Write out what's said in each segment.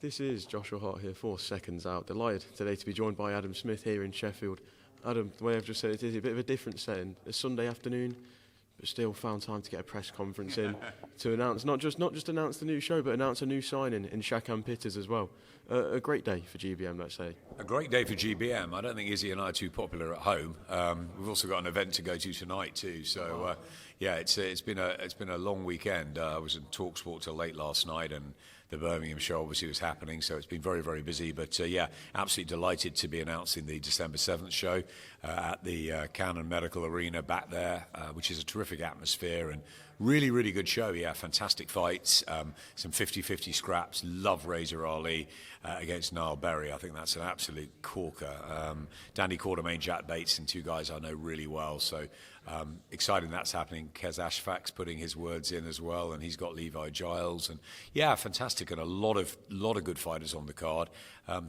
This is Joshua Hart here for Seconds Out. Delighted today to be joined by Adam Smith here in Sheffield. Adam, the way I've just said it is a bit of a different setting. A Sunday afternoon, but still found time to get a press conference in to announce, not just announce the new show, but announce a new signing in Shakan Pitters as well. A great day for GBM, let's say. A great day for GBM. I don't think Izzy and I are too popular at home. We've also got an event to go to tonight too. So it's been a long weekend. I was in TalkSport till late last night, and the Birmingham show obviously was happening, so it's been very, very busy. But absolutely delighted to be announcing the December 7th show at the Cannon Medical Arena back there, which is a terrific atmosphere and really, really good show. Yeah, fantastic fights, some 50-50 scraps. Love Razor Ali against Niall Berry. I think that's an absolute corker. Danny Quartermaine, Jack Bateson, two guys I know really well. So exciting that's happening. Kes Ashfaq's putting his words in as well, and he's got Levi Giles. And yeah, fantastic, and a lot of good fighters on the card.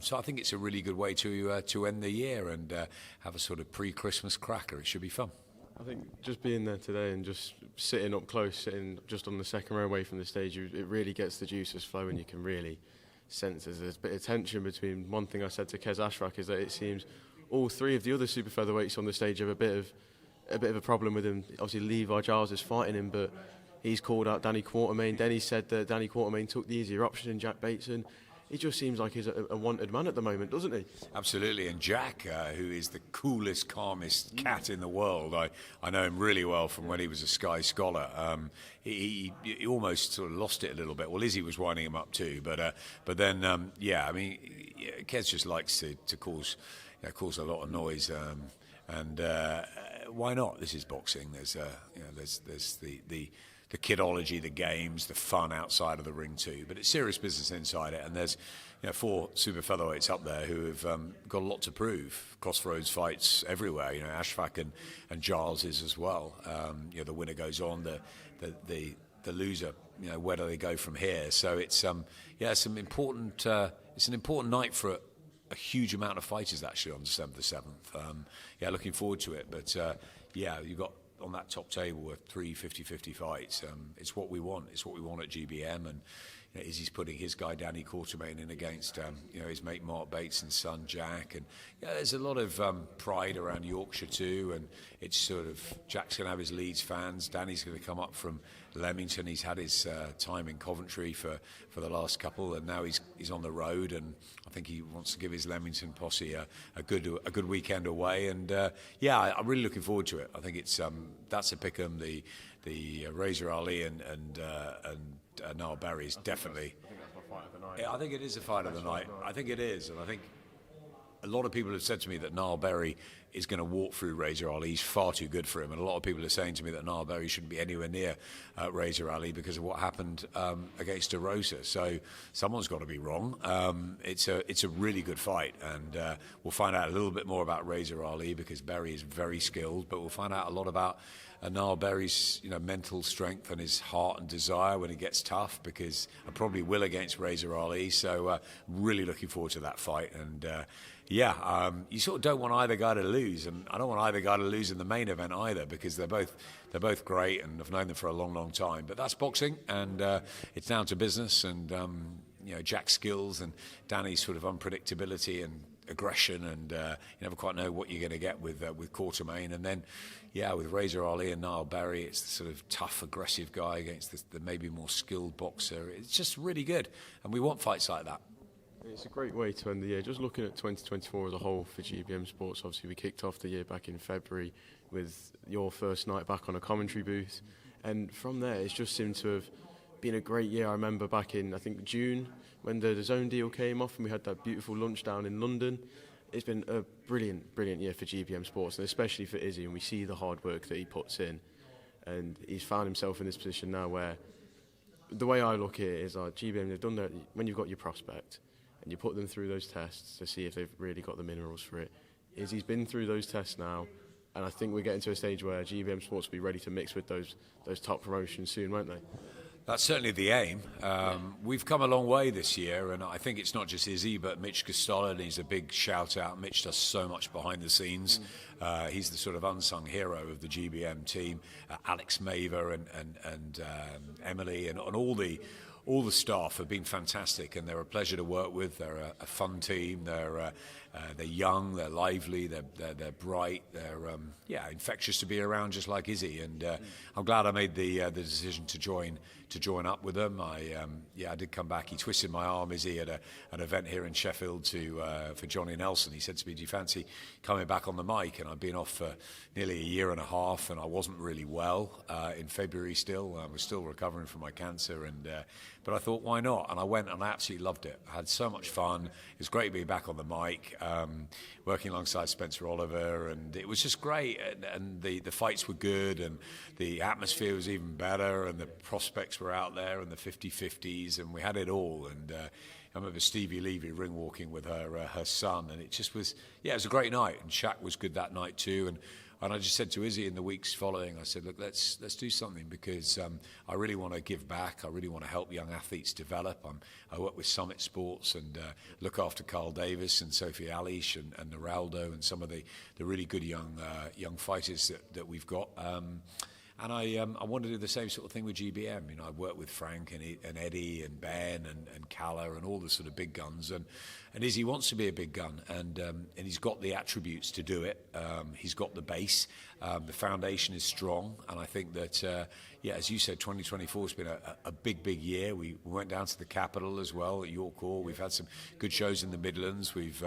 So I think it's a really good way to end the year and have a sort of pre-Christmas cracker. It should be fun. I think just being there today and just sitting up close, sitting just on the second row away from the stage, it really gets the juices flowing. You can really sense there's a bit of tension between. One thing I said to Kes Ashfaq is that it seems all three of the other super featherweights on the stage have a bit of a problem with him. Obviously Levi Giles is fighting him, but he's called out Danny Quartermaine. Denny said that Danny Quartermaine took the easier option in Jack Bateson. He just seems like he's a wanted man at the moment, doesn't he? Absolutely, and Jack, who is the coolest, calmest cat in the world, I know him really well from when he was a Sky Scholar. He almost sort of lost it a little bit. Well, Izzy was winding him up too, but then, I mean, Kes just likes to cause a lot of noise, and why not? This is boxing. There's the kidology, the games, the fun outside of the ring too. But it's serious business inside it, and there's four super featherweights up there who have got a lot to prove. Crossroads fights everywhere. Ashfaq and Giles is as well. The winner goes on. The loser. Where do they go from here? So it's it's an important night for a huge amount of fighters actually on December the 7th. Looking forward to it. But you've got on that top table with 3 50-50 fights. It's what we want. It's what we want at GBM. And Izzy's putting his guy Danny Quartermaine in against his mate Mark Bateson's son Jack. And there's a lot of pride around Yorkshire too. And it's sort of Jack's going to have his Leeds fans. Danny's going to come up from Leamington. He's had his time in Coventry for the last couple, and now he's on the road. And I think he wants to give his Leamington posse a good weekend away. And I'm really looking forward to it. I think it's that's a pick'em. The Razor Ali and Niall Berry is definitely. I think that's my fight of the night. Yeah, I think it is a fight of the night. I think it is, and I think a lot of people have said to me that Niall Berry is going to walk through Razor Ali. He's far too good for him, and a lot of people are saying to me that Niall Berry shouldn't be anywhere near Razor Ali because of what happened against DeRosa. So someone's got to be wrong. It's a really good fight, and we'll find out a little bit more about Razor Ali because Berry is very skilled, but we'll find out a lot about Niall Berry's mental strength and his heart and desire when it gets tough, because I probably will against Razor Ali. So really looking forward to that fight. And you sort of don't want either guy to lose, and I don't want either guy to lose in the main event either, because they're both great, and I've known them for a long, long time. But that's boxing, and it's down to business, and Jack's skills and Danny's sort of unpredictability and aggression, and you never quite know what you're going to get with Quartermaine. And then with Razor Ali and Niall Berry, it's the sort of tough, aggressive guy against the maybe more skilled boxer. It's just really good, and we want fights like that. It's a great way to end the year. Just looking at 2024 as a whole for GBM Sports, obviously we kicked off the year back in February with your first night back on a commentary booth, and from there it's just seemed to have been a great year. I remember back in, I think, June when the zone deal came off and we had that beautiful lunch down in London. It's been a brilliant, brilliant year for GBM Sports, and especially for Izzy, and we see the hard work that he puts in, and he's found himself in this position now where the way I look at it is like GBM, they've done that when you've got your prospect and you put them through those tests to see if they've really got the minerals for it. Izzy's been through those tests now, and I think we're getting to a stage where GBM Sports will be ready to mix with those top promotions soon, won't they? That's certainly the aim. We've come a long way this year, and I think it's not just Izzy, but Mitch Costello needs a big shout out. Mitch does so much behind the scenes. He's the sort of unsung hero of the GBM team. Alex Maver and Emily and all all the staff have been fantastic, and they're a pleasure to work with. They're a fun team. They're young, they're lively, they're bright, they're infectious to be around, just like Izzy. And I'm glad I made the decision to join up with them. I did come back. He twisted my arm, Izzy, at an event here in Sheffield for Johnny Nelson. He said to me, "Do you fancy coming back on the mic?" And I've been off for nearly a year and a half, and I wasn't really well in February. Still, I was still recovering from my cancer, but I thought, why not? And I went, and I absolutely loved it. I had so much fun. It was great being back on the mic, working alongside Spencer Oliver, and it was just great. And the fights were good, and the atmosphere was even better, and the prospects were out there, and the 50-50s, and we had it all. And I remember Stevie Levy ring walking with her son, and it just was, it was a great night. And Shaq was good that night too. And I just said to Izzy in the weeks following, I said, look, let's do something, because I really want to give back. I really want to help young athletes develop. I work with Summit Sports and look after Carl Davis and Sophie Alish and Naraldo and some of the really good young fighters that we've got. And I want to do the same sort of thing with GBM. You know, I work with Frank and Eddie and Ben and Calla and all the sort of big guns. And Izzy wants to be a big gun, and he's got the attributes to do it. He's got the base. The foundation is strong, and I think that, as you said, 2024 has been a big year. We went down to the capital as well at York Hall. We've had some good shows in the Midlands. We've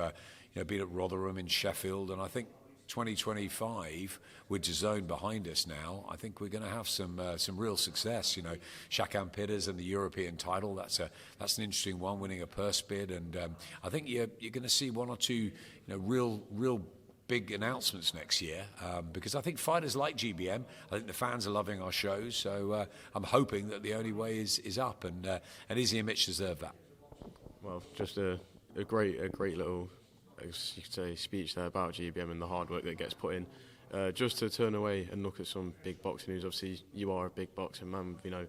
been at Rotherham in Sheffield, and I think 2025, with DAZN behind us now, I think we're going to have some real success. You know, Shakan Pitters and the European title, that's an interesting one, winning a purse bid, and I think you're going to see one or two real big announcements next year, because I think fighters like GBM, I think the fans are loving our shows, so I'm hoping that the only way is up, and Izzy and Mitch deserve that. Well, just a great little, as you could say, speech there about GBM and the hard work that gets put in. Just to turn away and look at some big boxing news. Obviously, you are a big boxing man. You know,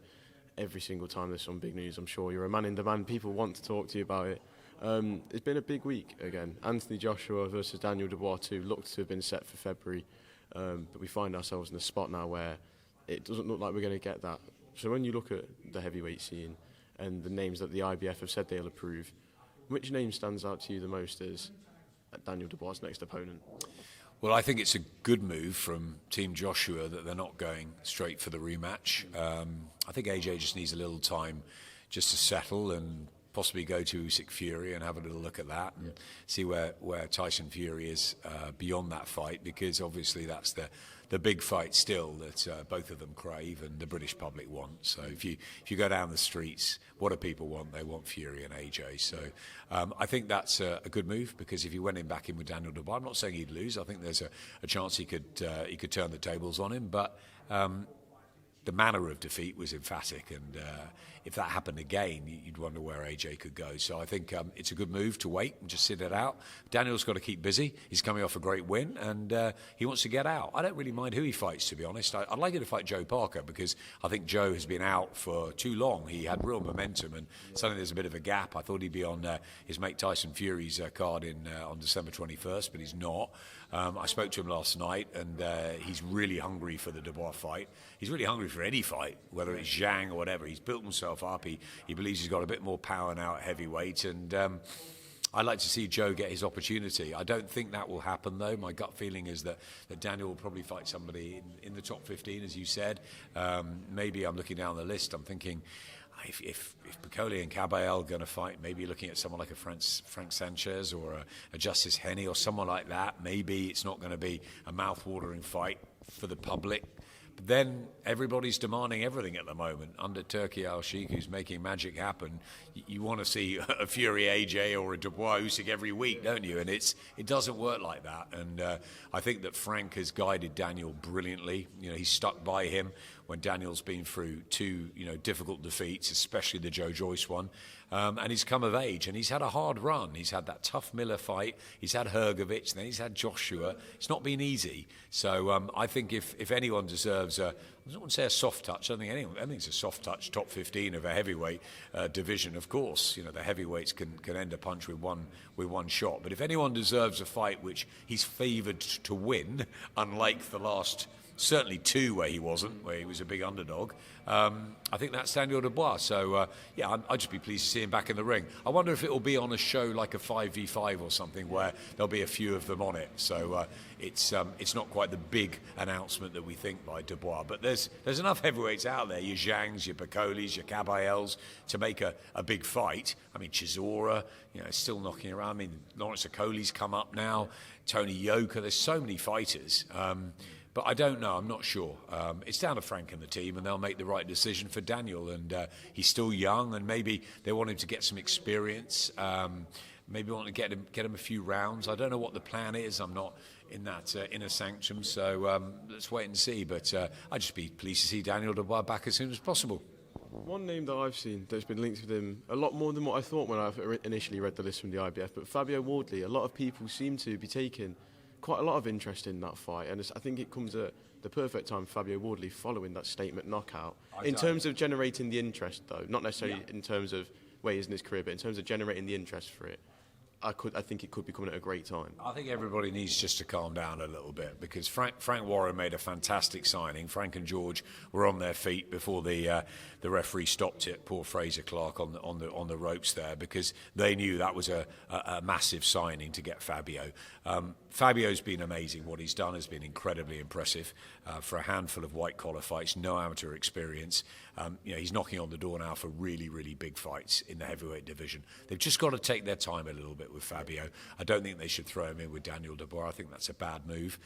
every single time there's some big news, I'm sure you're a man in demand. People want to talk to you about it. It's been a big week again. Anthony Joshua versus Daniel Dubois 2 looked to have been set for February, but we find ourselves in a spot now where it doesn't look like we're going to get that. So when you look at the heavyweight scene and the names that the IBF have said they'll approve, which name stands out to you the most as Daniel Dubois' next opponent? Well, I think it's a good move from Team Joshua that they're not going straight for the rematch. I think AJ just needs a little time just to settle and possibly go to Usyk Fury and have a little look at that and see where Tyson Fury is beyond that fight, because obviously that's the big fight still that both of them crave and the British public want. So if you go down the streets, what do people want? They want Fury and AJ. So I think that's a good move, because if he went back in with Daniel Dubois, I'm not saying he'd lose. I think there's a chance he could turn the tables on him, but the manner of defeat was emphatic, and if that happened again, you'd wonder where AJ could go. So I think it's a good move to wait and just sit it out. Daniel's got to keep busy. He's coming off a great win, and he wants to get out. I don't really mind who he fights, to be honest. I'd like him to fight Joe Parker, because I think Joe has been out for too long. He had real momentum, and suddenly there's a bit of a gap. I thought he'd be on his mate Tyson Fury's card on December 21st, but he's not. I spoke to him last night, and he's really hungry for the Dubois fight. He's really hungry for any fight, whether it's Zhang or whatever. He's built himself up. He believes he's got a bit more power now at heavyweight, and I'd like to see Joe get his opportunity. I don't think that will happen, though. My gut feeling is that Daniel will probably fight somebody in the top 15, as you said. Maybe I'm looking down the list. I'm thinking, if Piccoli and Caballé are going to fight, maybe looking at someone like a Frank Sanchez or a Justice Henney or someone like that. Maybe it's not going to be a mouth-watering fight for the public. But then everybody's demanding everything at the moment. Under Turki Al-Sheikh, who's making magic happen, you want to see a Fury AJ or a Dubois Usyk every week, don't you? And it doesn't work like that. And I think that Frank has guided Daniel brilliantly. You know, he's stuck by him when Daniel's been through two, difficult defeats, especially the Joe Joyce one. And he's come of age, and he's had a hard run. He's had that tough Miller fight. He's had Hrgovic, then he's had Joshua. It's not been easy. So I think if anyone deserves I don't want to say a soft touch. I think it's a soft touch. Top 15 of a heavyweight division, of course. The heavyweights can end a punch with one shot. But if anyone deserves a fight which he's favoured to win, unlike the last certainly 2 where he wasn't, where he was a big underdog. I think that's Daniel Dubois. So, I'd just be pleased to see him back in the ring. I wonder if it will be on a show like a 5v5 or something where there'll be a few of them on it. So it's not quite the big announcement that we think by Dubois. But there's enough heavyweights out there, your Zhangs, your Picolis, your Cabayels, to make a big fight. I mean, Chisora, still knocking around. I mean, Lawrence Okoli's come up now. Tony Yoka. There's so many fighters. But I don't know. I'm not sure. It's down to Frank and the team, and they'll make the right decision for Daniel. And he's still young, and maybe they want him to get some experience. Maybe want to get him a few rounds. I don't know what the plan is. I'm not in that inner sanctum, so let's wait and see. But I'd just be pleased to see Daniel Dubois back as soon as possible. One name that I've seen that's been linked with him a lot more than what I thought when I initially read the list from the IBF, but Fabio Wardley. A lot of people seem to be taking quite a lot of interest in that fight, and I think it comes at the perfect time for Fabio Wardley following that statement knockout. In terms of generating the interest, though, not necessarily in terms of where he is in his career, but in terms of generating the interest for it, I think it could be coming at a great time. I think everybody needs just to calm down a little bit, because Frank Warren made a fantastic signing. Frank and George were on their feet before the referee stopped it. Poor Fraser Clark on the ropes there, because they knew that was a massive signing to get Fabio. Fabio's been amazing. What he's done has been incredibly impressive for a handful of white collar fights, no amateur experience. He's knocking on the door now for really, really big fights in the heavyweight division. They've just got to take their time a little bit with Fabio. I don't think they should throw him in with Daniel Dubois. I think that's a bad move.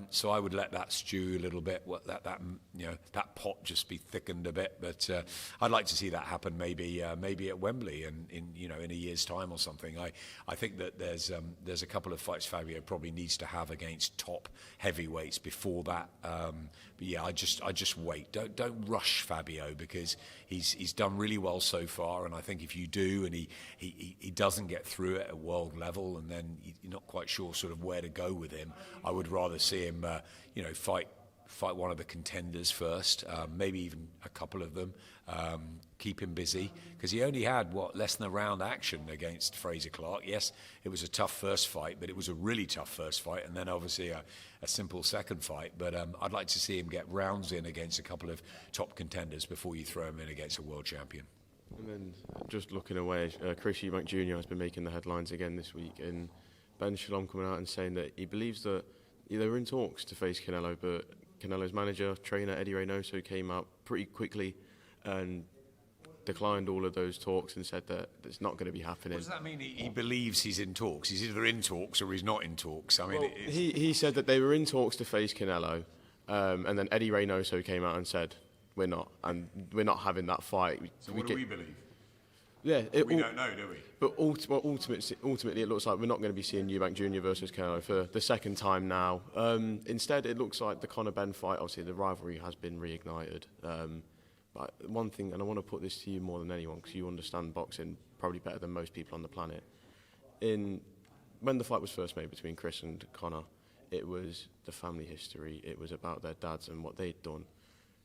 So I would let that stew a little bit. That pot just be thickened a bit. But I'd like to see that happen maybe at Wembley in a year's time or something. I think that there's a couple of fights Fabio probably needs to have against top heavyweights before that. But yeah, I just wait. Don't rush Fabio, because he's done really well so far, and I think if you do and he doesn't get through it at world level, and then you're not quite sure sort of where to go with him, I would rather see him fight one of the contenders first, maybe even a couple of them, keep him busy, because he only had less than a round action against Fraser Clark. Yes, it was a tough first fight, but it was a really tough first fight, and then obviously a simple second fight. But I'd like to see him get rounds in against a couple of top contenders before you throw him in against a world champion. And then just looking away, Chris Eubank Jr. has been making the headlines again this week, and Benn coming out and saying that he believes that they were in talks to face Canelo, but Canelo's manager, trainer Eddie Reynoso came out pretty quickly and declined all of those talks and said that it's not going to be happening. What does that mean? He believes he's in talks. He's either in talks or he's not in talks. I mean, he said that they were in talks to face Canelo, and then Eddie Reynoso came out and said, we're not having that fight. So what do we believe? Yeah, we don't know, do we? But ultimately, it looks like we're not going to be seeing Eubank Jr. versus Canelo for the second time now. Instead, it looks like the Conor Benn fight, obviously the rivalry has been reignited. But one thing, and I want to put this to you more than anyone, because you understand boxing probably better than most people on the planet. When the fight was first made between Chris and Conor, it was the family history. It was about their dads and what they'd done.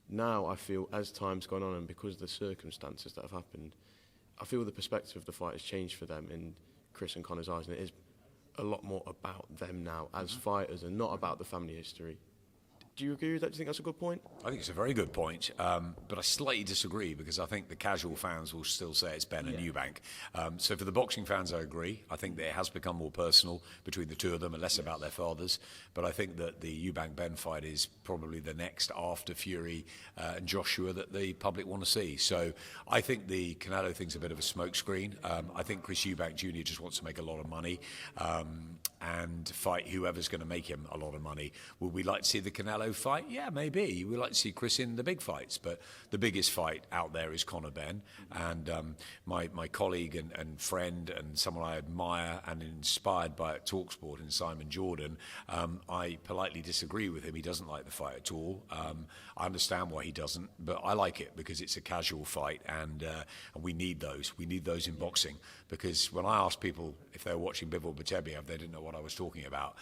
Now I feel, as time's gone on and because of the circumstances that have happened, I feel the perspective of the fight has changed for them in Chris and Conor's eyes, and it is a lot more about them now as fighters and not about the family history. Do you agree with that? Do you think that's a good point? I think it's a very good point, but I slightly disagree, because I think the casual fans will still say it's Benn and Eubank. So for the boxing fans, I agree. I think that it has become more personal between the two of them and less about their fathers. But I think that the Eubank-Benn fight is probably the next after Fury and Joshua that the public want to see. So I think the Canelo thing's a bit of a smokescreen. I think Chris Eubank Jr. just wants to make a lot of money and fight whoever's going to make him a lot of money. Would we like to see the Canelo fight? Yeah, maybe. We'd like to see Chris in the big fights, but the biggest fight out there is Conor Benn. And my colleague and friend and someone I admire and inspired by at TalkSport in Simon Jordan, I politely disagree with him. He doesn't like the fight at all. I understand why he doesn't, but I like it because it's a casual fight, and we need those. We need those in boxing, because when I ask people if they were watching Bivol Batebiev, they didn't know what I was talking about.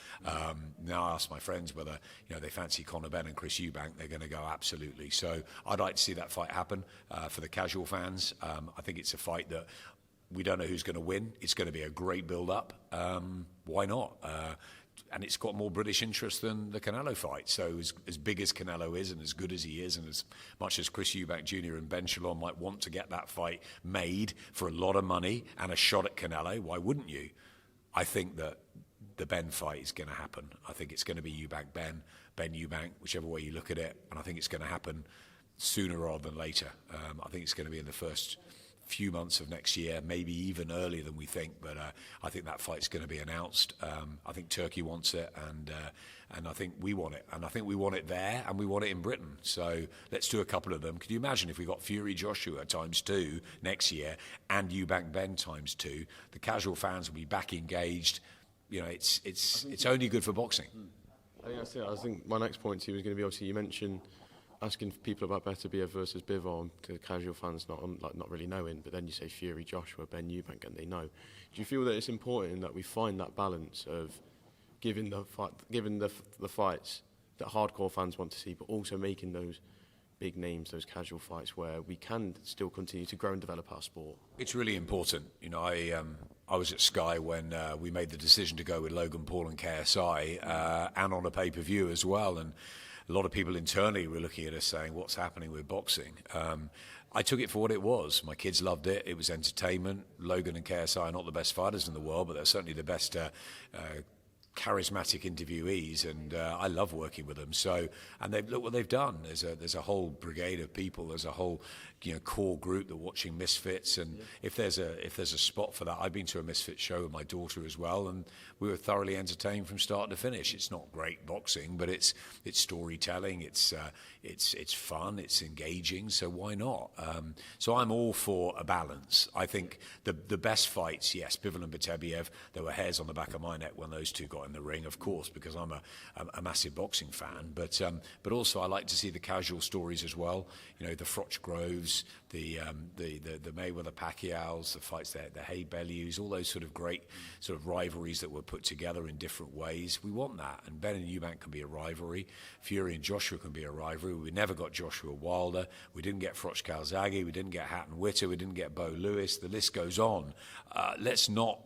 Now I ask my friends whether they fancy Conor Benn and Chris Eubank, they're going to go absolutely. So I'd like to see that fight happen for the casual fans. I think it's a fight that we don't know who's going to win. It's going to be a great build-up. Why not? it's got more British interest than the Canelo fight. So as big as Canelo is and as good as he is, and as much as Chris Eubank Jr. and Ben Shalom might want to get that fight made for a lot of money and a shot at Canelo, why wouldn't you? I think that the Ben fight is going to happen. I think it's going to be Eubank-Ben, Ben-Eubank, whichever way you look at it. And I think it's going to happen sooner rather than later. I think it's going to be in the first few months of next year, maybe even earlier than we think. But I think that fight's going to be announced. I think Turkey wants it, and I think we want it. And I think we want it there, and we want it in Britain. So let's do a couple of them. Could you imagine if we got Fury-Joshua ×2 next year and Eubank-Ben ×2? The casual fans will be back engaged. You know, it's only good for boxing. I think that's it. I think my next point to you was going to be, obviously, you mentioned asking people about Beterbiev versus Bivol to casual fans not really knowing, but then you say Fury, Joshua, Ben Eubank, and they know. Do you feel that it's important that we find that balance of giving the fights that hardcore fans want to see, but also making those big names, those casual fights where we can still continue to grow and develop our sport? It's really important. You know, I was at Sky when we made the decision to go with Logan Paul and KSI, and on a pay-per-view as well. And a lot of people internally were looking at us saying, what's happening with boxing? I took it for what it was. My kids loved it. It was entertainment. Logan and KSI are not the best fighters in the world, but they're certainly the best charismatic interviewees, and I love working with them. So, and look what they've done. There's a whole brigade of people. There's a whole core group that are watching Misfits, and if there's a spot for that, I've been to a Misfits show with my daughter as well, and we were thoroughly entertained from start to finish. It's not great boxing, but it's storytelling. It's fun. It's engaging. So why not? So I'm all for a balance. I think the best fights, yes, Bivol and Beterbiev. There were hairs on the back of my neck when those two got in the ring, of course, because I'm a massive boxing fan. But also I like to see the casual stories as well. You know, the Froch Groves, the Mayweather Pacquiao's, the fights, the Hay Bellews, all those sort of great sort of rivalries that were put together in different ways. We want that, and Ben and Eubank can be a rivalry. Fury and Joshua can be a rivalry. We never got Joshua Wilder. We didn't get Froch Calzaghe. We didn't get Hatton Witter. We didn't get Bo Lewis. The list goes on. Let's not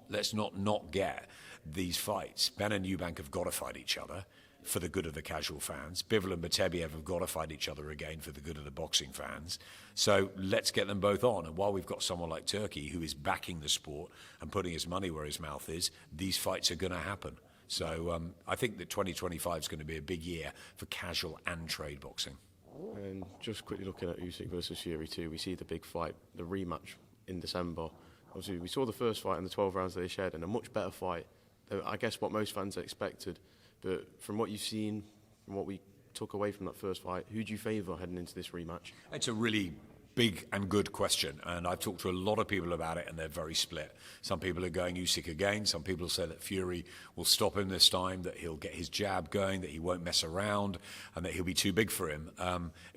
get these fights. Ben and Eubank have got to fight each other for the good of the casual fans. Bivol and Beterbiev have got to fight each other again for the good of the boxing fans. So let's get them both on. And while we've got someone like Turkey who is backing the sport and putting his money where his mouth is, these fights are going to happen. So I think that 2025 is going to be a big year for casual and trade boxing. And just quickly looking at Usyk versus Fury too, we see the big fight, the rematch in December. Obviously, we saw the first fight and the 12 rounds that they shared, and a much better fight than I guess what most fans expected. But from what you've seen, from what we took away from that first fight, who do you favour heading into this rematch? It's a really big and good question, and I've talked to a lot of people about it, and they're very split. Some people are going Usyk again. Some people say that Fury will stop him this time, that he'll get his jab going, that he won't mess around, and that he'll be too big for him.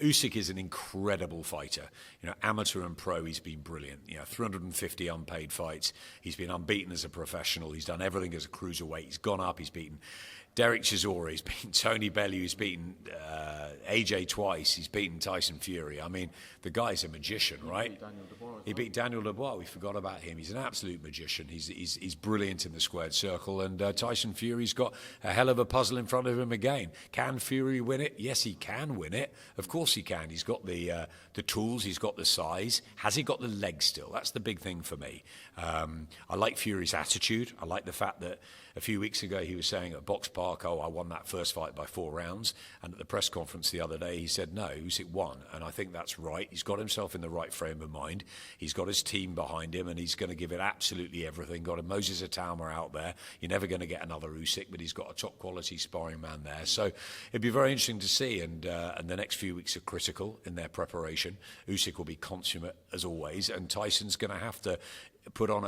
Usyk is an incredible fighter. You know, amateur and pro, he's been brilliant. You know, 350 unpaid fights. He's been unbeaten as a professional. He's done everything as a cruiserweight. He's gone up. He's beaten Derek Chisora, he's beaten Tony Bellew, he's beaten AJ twice, he's beaten Tyson Fury. I mean, the guy's a magician, right? He beat Daniel Dubois. We forgot about him. He's an absolute magician. He's brilliant in the squared circle. And Tyson Fury's got a hell of a puzzle in front of him again. Can Fury win it? Yes, he can win it. Of course he can. He's got the tools. He's got the size. Has he got the legs still? That's the big thing for me. I like Fury's attitude. I like the fact that a few weeks ago he was saying at Box Park, I won that first fight by 4 rounds. And at the press conference the other day, he said, no, Usyk won. And I think that's right. He's got himself in the right frame of mind. He's got his team behind him, and he's going to give it absolutely everything. Got a Moses Atauma out there. You're never going to get another Usyk, but he's got a top-quality sparring man there. So it'd be very interesting to see, and the next few weeks are critical in their preparation. Usyk will be consummate, as always, and Tyson's going to have to put on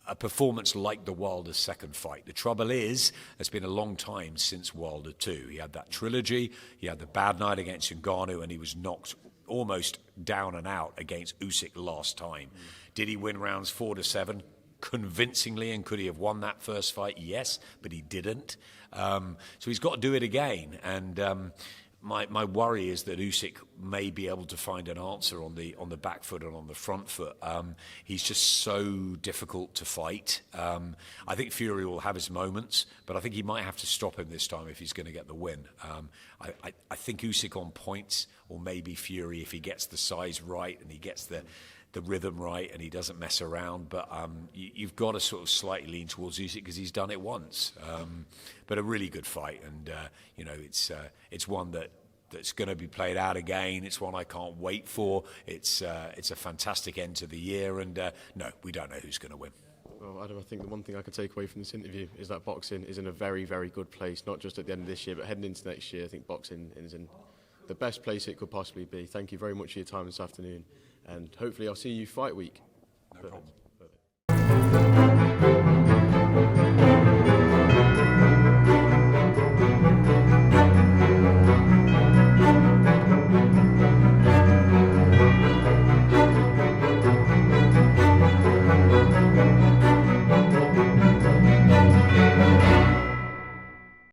a performance like the Wilder's second fight. The trouble is, it's been a long time since Wilder 2. He had that trilogy, he had the bad night against Ngannou, and he was knocked almost down and out against Usyk last time. Did he win rounds 4-7 convincingly, and could he have won that first fight? Yes, but he didn't. So he's got to do it again. And my worry is that Usyk may be able to find an answer on the back foot and on the front foot. He's just so difficult to fight. I think Fury will have his moments, but I think he might have to stop him this time if he's going to get the win. I think Usyk on points, or maybe Fury if he gets the size right and he gets the rhythm right and he doesn't mess around. But you've got to sort of slightly lean towards Usyk because he's done it once. But a really good fight, and it's one that's going to be played out again. It's one I can't wait for. It's a fantastic end to the year, and no, we don't know who's going to win. Well, Adam, I think the one thing I can take away from this interview is that boxing is in a very, very good place, not just at the end of this year, but heading into next year. I think boxing is in the best place it could possibly be. Thank you very much for your time this afternoon, and hopefully I'll see you fight week. No problem.